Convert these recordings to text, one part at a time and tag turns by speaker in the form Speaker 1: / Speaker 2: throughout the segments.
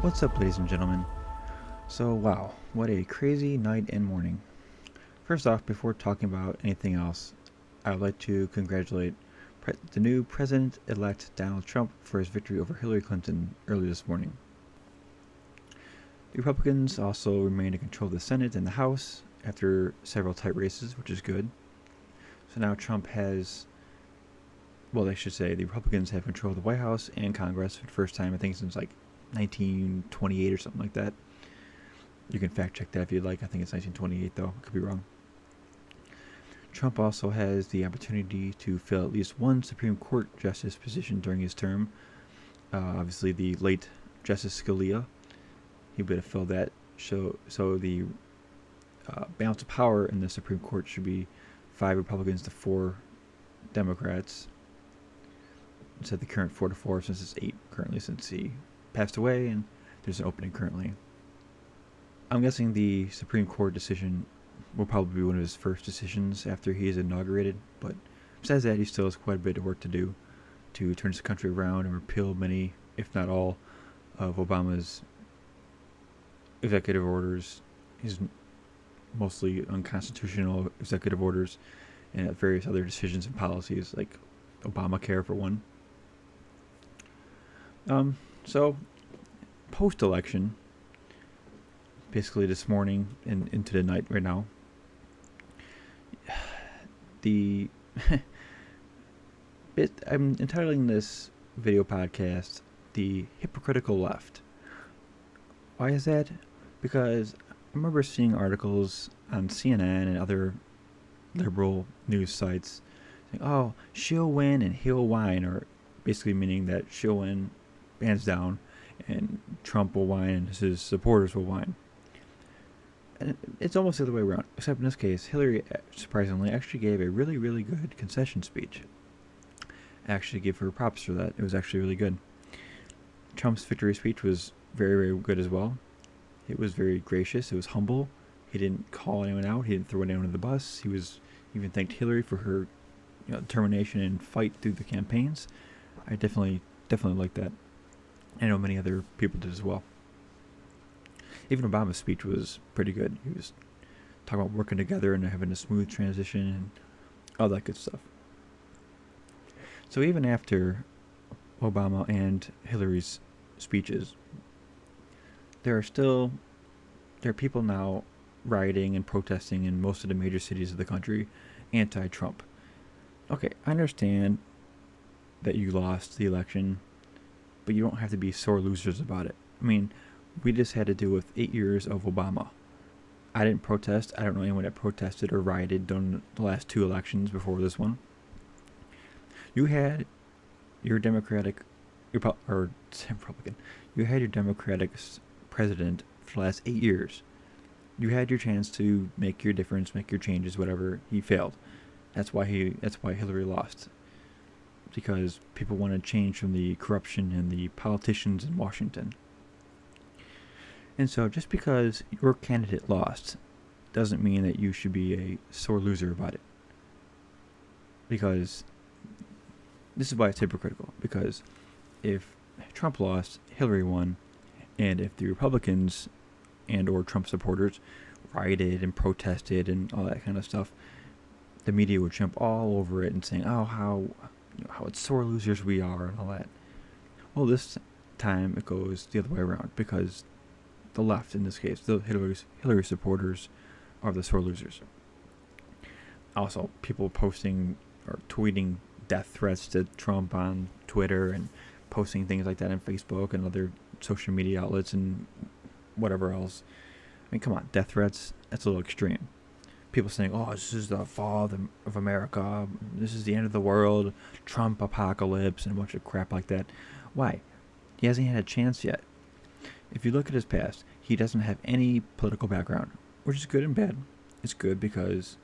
Speaker 1: What's up, ladies and gentlemen? So, wow, what a crazy night and morning. First off, before talking about anything else, I would like to congratulate the new President-elect Donald Trump for his victory over Hillary Clinton early this morning. The Republicans also remain in control of the Senate and the House after several tight races, which is good. So now Trump has, well, I should say the Republicans have control of the White House and Congress for the first time, I think, since 1928 or something like that. You can fact check that if you'd like. I think it's 1928 though. I could be wrong. Trump also has the opportunity to fill at least one Supreme Court justice position during his term. Obviously, the late Justice Scalia, he would have filled that. So the balance of power in the Supreme Court should be 5 Republicans to 4 Democrats, instead of the current 4 to 4, since it's 8 currently since he passed away, and there's an opening currently. I'm guessing the Supreme Court decision will probably be one of his first decisions after he is inaugurated, but besides that, he still has quite a bit of work to do to turn this country around and repeal many, if not all, of Obama's executive orders, his mostly unconstitutional executive orders, and various other decisions and policies, like Obamacare for one. So, post-election, basically this morning and into the night right now, I'm entitling this video podcast the Hypocritical Left. Why is that? Because I remember seeing articles on CNN and other liberal news sites saying, oh, she'll win and he'll whine, or basically meaning that she'll win hands down, and Trump will whine and his supporters will whine. And it's almost the other way around, except in this case, Hillary, surprisingly, actually gave a really, really good concession speech. I actually give her props for that. It was actually really good. Trump's victory speech was very, very good as well. It was very gracious. It was humble. He didn't call anyone out. He didn't throw anyone under the bus. He even thanked Hillary for her determination and fight through the campaigns. I definitely like that. I know many other people did as well. Even Obama's speech was pretty good. He was talking about working together and having a smooth transition and all that good stuff. So even after Obama and Hillary's speeches, there are people now rioting and protesting in most of the major cities of the country anti-Trump. Okay, I understand that you lost the election, but you don't have to be sore losers about it. I mean, we just had to deal with 8 years of Obama. I didn't protest. I don't know anyone that protested or rioted during the last 2 elections before this one. You had your Republican. You had your Democratic president for the last 8 years. You had your chance to make your difference, make your changes, whatever. He failed. That's why Hillary lost. Because people want to change from the corruption and the politicians in Washington. And so just because your candidate lost doesn't mean that you should be a sore loser about it. Because this is why it's hypocritical. Because if Trump lost, Hillary won, and if the Republicans and or Trump supporters rioted and protested and all that kind of stuff, the media would jump all over it and saying, oh, how it's sore losers we are and all that. Well, this time it goes the other way around, because the left, in this case, the Hillary supporters, are the sore losers. Also, people posting or tweeting death threats to Trump on Twitter and posting things like that on Facebook and other social media outlets and whatever else. I mean, come on, death threats, that's a little extreme. People saying, oh, this is the fall of America, this is the end of the world, Trump apocalypse, and a bunch of crap like that. Why? He hasn't had a chance yet. If you look at his past, he doesn't have any political background, which is good and bad. It's good because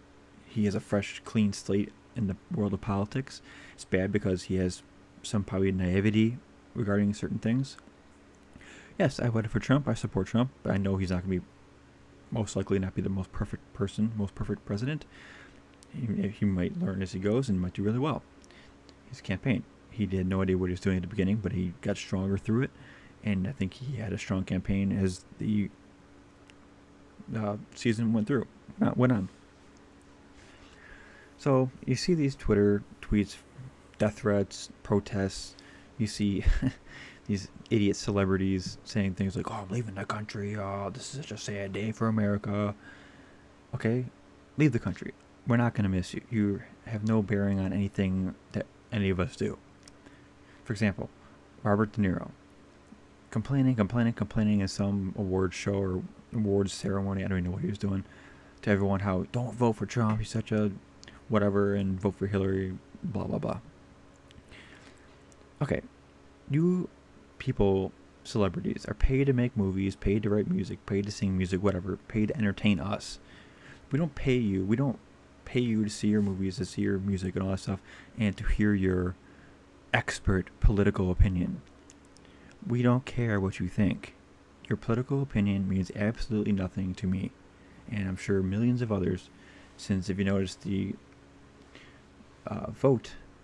Speaker 1: he has a fresh, clean slate in the world of politics. It's bad because he has some probably naivety regarding certain things. Yes, I voted for Trump. I support Trump, but I know he's not going to be most likely not be the most perfect person, most perfect president. He might learn as he goes and might do really well. His campaign. He had no idea what he was doing at the beginning, but he got stronger through it. And I think he had a strong campaign as the season went on. So you see these Twitter tweets, death threats, protests. You see these idiot celebrities saying things like, "Oh, I'm leaving the country. Oh, this is such a sad day for America." Okay, leave the country. We're not going to miss you. You have no bearing on anything that any of us do. For example, Robert De Niro. Complaining at some awards show or awards ceremony. I don't even know what he was doing. To everyone, how don't vote for Trump. He's such a whatever, and vote for Hillary. Blah blah blah. Okay, you people, celebrities, are paid to make movies, paid to write music, paid to sing music, whatever, paid to entertain us. We don't pay you. We don't pay you to see your movies, to see your music, and all that stuff, and to hear your expert political opinion. We don't care what you think. Your political opinion means absolutely nothing to me, and I'm sure millions of others, since if you notice the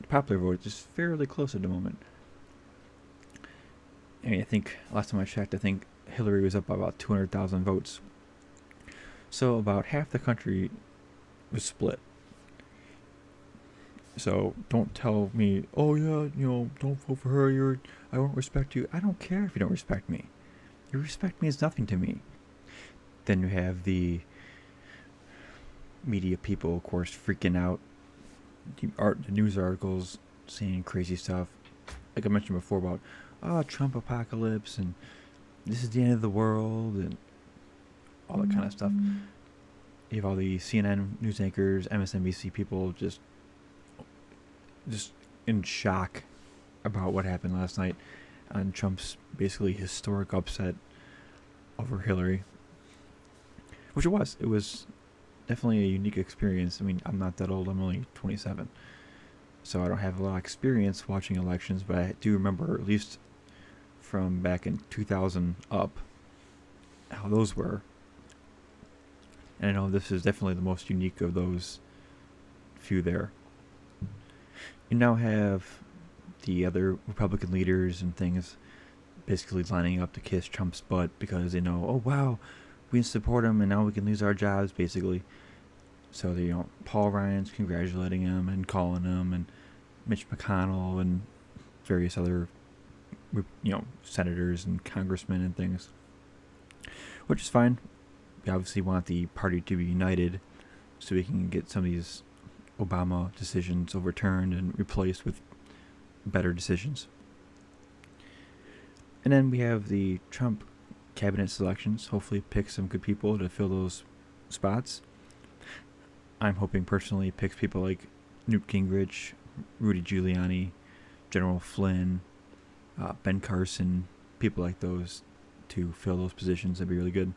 Speaker 1: popular vote, is fairly close at the moment. I mean, I think last time I checked, I think Hillary was up by about 200,000 votes. So about half the country was split. So don't tell me, oh yeah, don't vote for her. I won't respect you. I don't care if you don't respect me. Your respect means nothing to me. Then you have the media people, of course, freaking out. The news articles saying crazy stuff, like I mentioned before about Trump apocalypse and this is the end of the world and all that kind of stuff. You have all the CNN news anchors, MSNBC people just in shock about what happened last night on Trump's basically historic upset over Hillary, which it was. It was definitely a unique experience. I mean, I'm not that old. I'm only 27, so I don't have a lot of experience watching elections, but I do remember, at least from back in 2000 up, how those were. And I know this is definitely the most unique of those few there. You now have the other Republican leaders and things basically lining up to kiss Trump's butt because they know, oh wow, we can support him and now we can lose our jobs, basically. So Paul Ryan's congratulating him and calling him, and Mitch McConnell and various other senators and congressmen and things, which is fine. We obviously want the party to be united so we can get some of these Obama decisions overturned and replaced with better decisions. And then we have the Trump cabinet selections. Hopefully pick some good people to fill those spots. I'm hoping personally he picks people like Newt Gingrich, Rudy Giuliani, General Flynn, Ben Carson, people like those to fill those positions. That'd be really good.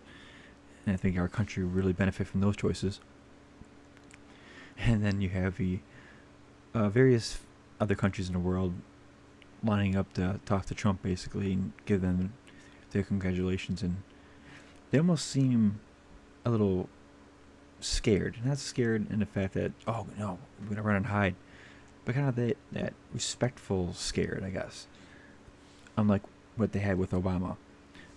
Speaker 1: And I think our country would really benefit from those choices. And then you have the various other countries in the world lining up to talk to Trump, basically, and give them their congratulations. And they almost seem a little scared. Not scared in the fact that, oh, no, we're going to run and hide. But kind of that respectful scared, I guess. Unlike what they had with Obama.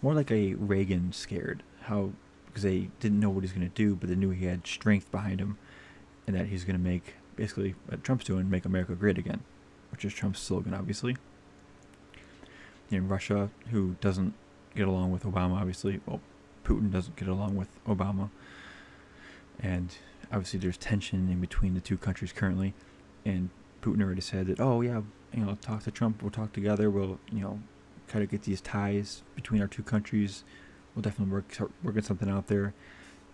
Speaker 1: More like a Reagan scared. Because they didn't know what he was going to do, but they knew he had strength behind him. And that he's going to make, basically, what Trump's doing, make America great again. Which is Trump's slogan, obviously. Russia, who doesn't get along with Obama, obviously. Well, Putin doesn't get along with Obama. And obviously there's tension in between the two countries currently. And Putin already said that, oh yeah, talk to Trump, we'll talk together, we'll, try to get these ties between our two countries. We'll definitely work on something out there.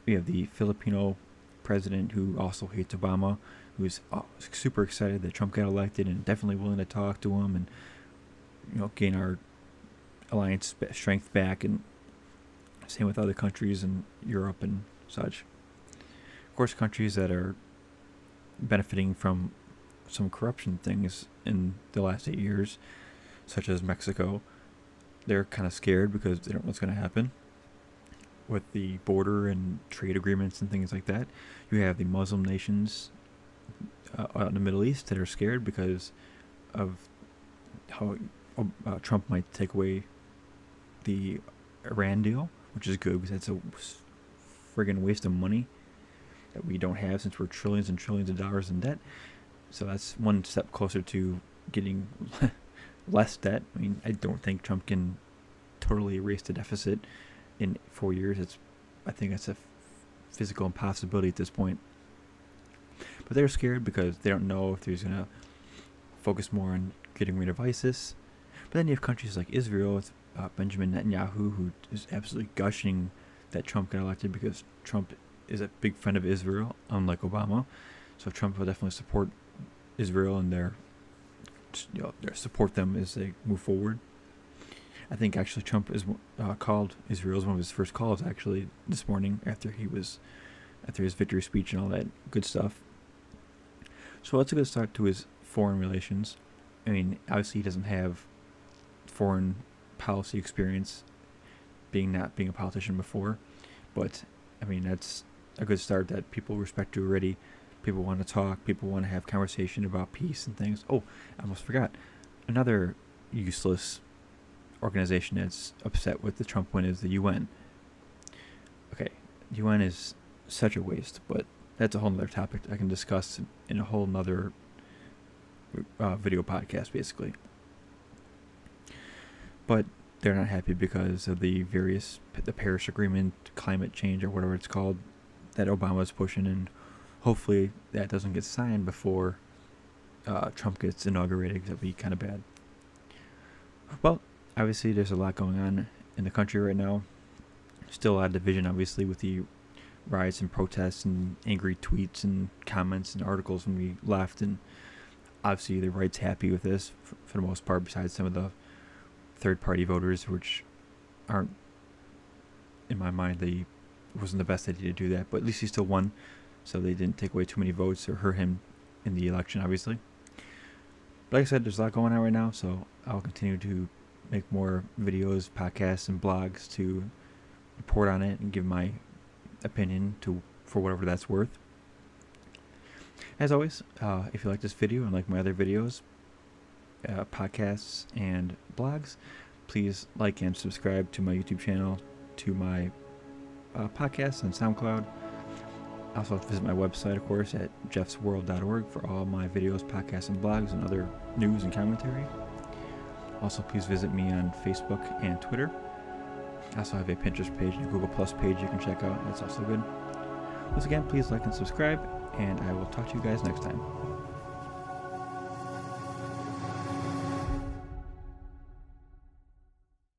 Speaker 1: We have the Filipino president who also hates Obama, who's super excited that Trump got elected and definitely willing to talk to him and gain our alliance strength back, and same with other countries in Europe and such. Of course, countries that are benefiting from some corruption things in the last 8 years, such as Mexico, they're kind of scared because they don't know what's going to happen. with the border and trade agreements and things like that. You have the Muslim nations out in the Middle East that are scared because of how Trump might take away the Iran deal, which is good because that's a friggin' waste of money that we don't have since we're trillions and trillions of dollars in debt. So that's one step closer to getting less debt. I mean, I don't think Trump can totally erase the deficit in 4 years. I think that's a physical impossibility at this point. But they're scared because they don't know if he's going to focus more on getting rid of ISIS. But then you have countries like Israel with Benjamin Netanyahu, who is absolutely gushing that Trump got elected because Trump is a big friend of Israel, unlike Obama. So Trump will definitely support Israel and their support them as they move forward. I think actually Trump is called Israel as one of his first calls actually this morning after his victory speech and all that good stuff. So that's a good start to his foreign relations. I mean, obviously he doesn't have foreign policy experience, not being a politician before, but I mean that's a good start that people respect you already. People want to talk. People want to have conversation about peace and things. Oh, I almost forgot. Another useless organization that's upset with the Trump win is the UN. Okay, the UN is such a waste, but that's a whole nother topic I can discuss in a whole nother video podcast, basically. But they're not happy because of the Paris Agreement, climate change, or whatever it's called, that Obama's pushing, and hopefully that doesn't get signed before Trump gets inaugurated. That'd be kind of bad. Well, obviously there's a lot going on in the country right now. Still a lot of division, obviously, with the riots and protests and angry tweets and comments and articles from the left. And obviously the right's happy with this for the most part, besides some of the third-party voters, which aren't, in my mind, it wasn't the best idea to do that. But at least he still won. So they didn't take away too many votes or hurt him in the election, obviously. But like I said, there's a lot going on right now, so I'll continue to make more videos, podcasts, and blogs to report on it and give my opinion for whatever that's worth. As always, if you like this video and like my other videos, podcasts, and blogs, please like and subscribe to my YouTube channel, to my podcasts on SoundCloud. Also visit my website, of course, at jeffsworld.org for all my videos, podcasts, and blogs, and other news and commentary. Also, please visit me on Facebook and Twitter. I also have a Pinterest page and a Google Plus page you can check out. That's also good. Once again, please like and subscribe, and I will talk to you guys next time.